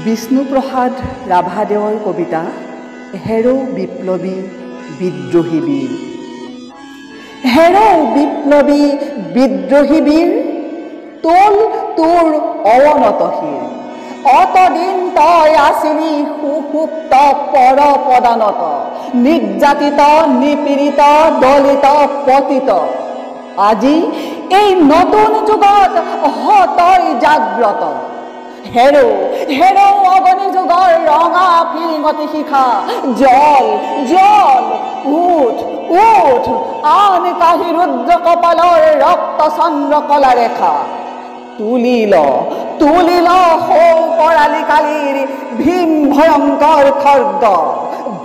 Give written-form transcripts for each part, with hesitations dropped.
বিষ্ণুপ্ৰসাদ ৰাভাদেৱৰ কবিতা হেৰ' বিপ্লৱী বিদ্ৰোহী বীৰ। হেৰ' বিপ্লৱী বিদ্ৰোহী বীৰ, তোল তোৰ অৱনত শিৰ। অতদিন তই আছিলি সুসুপ্ত পৰপদানত, নিৰ্যাতিত নিপীড়িত দলিত পতিত। আজি এই নতুন যুগত তই জাগ্ৰত। হেৰ' হেৰ' অগণি যুগৰ ৰঙা ফিৰিঙতি শিখা, জল জল উঠ উঠ, আন কাহি ৰুদ্ৰ কপালৰ ৰক্ত চন্দ্ৰ কলা ৰেখা। তুলিল তুলিল সৌ পৰালি কালিৰ ভীম ভয়ংকৰ খৰ্গ।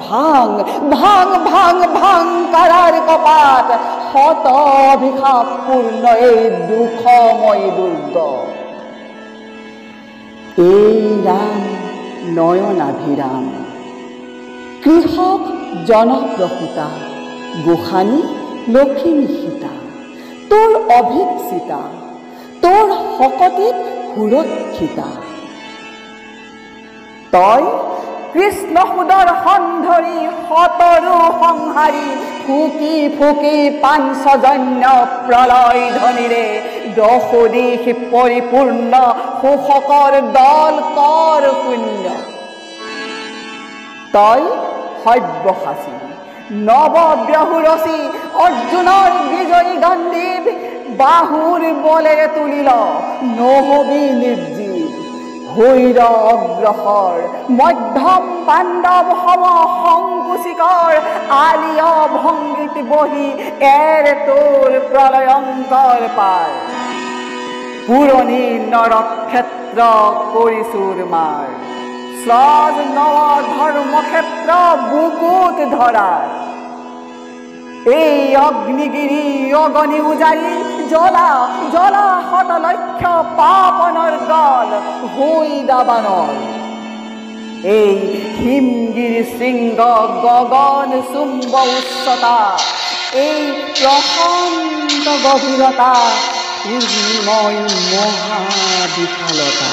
ভাং ভাং ভাং ভাং কাৰাৰ কপাট, শত অভিশাপপূৰ্ণ এই দুখময় দুৰ্গ। এই ৰাম নয়নাভিৰাম, কৃষক জনপ্ৰসূতা, গোসানী লখিমী সীতা। তোৰ অভিপ্সিতা, তোৰ শকতিত সুৰক্ষিতা। তই কৃষ্ণ সুদৰ্শন ধৰি শতৰো সংহাৰী, ফুকি ফুকি পাঞ্চজন্য প্ৰলয় ধ্বনিৰে দশদিশ পৰিপূৰ্ণ শোষকৰ দল কৰ শূন্য। তই সব্যসাচী নৱব্যহু ৰচি অৰ্জুনৰ বিজয়ী গাণ্ডীৱ, বাহুৰ বলেৰে তুলিল নহবি নিৰ্জীৱ। হৈৰ অগ্ৰসৰ মধ্যম পাণ্ডৱ সম সংকুচিকৰ, আলিয় ভংগীত বহি এৰ তোৰ প্ৰলয়ংকৰ পাৰ। পুৰণি নৰক্ষেত্ৰ কৰিছুৰ মাৰ, স্ৰজ নৱ ধৰ্মক্ষেত্ৰ বুকুত ধৰাৰ। এই অগ্নিগিৰি অগণি উজাৰি, জ্বলা জ্বলা শত লক্ষ পাপনৰ গল হৈ দাবানৰ। এই হিমগিৰি শৃংগ গগন চুম্ব উচ্চতা, এই প্ৰশান্ত গভীৰতা, পূৰ্ণিময় মহাবিশালতা।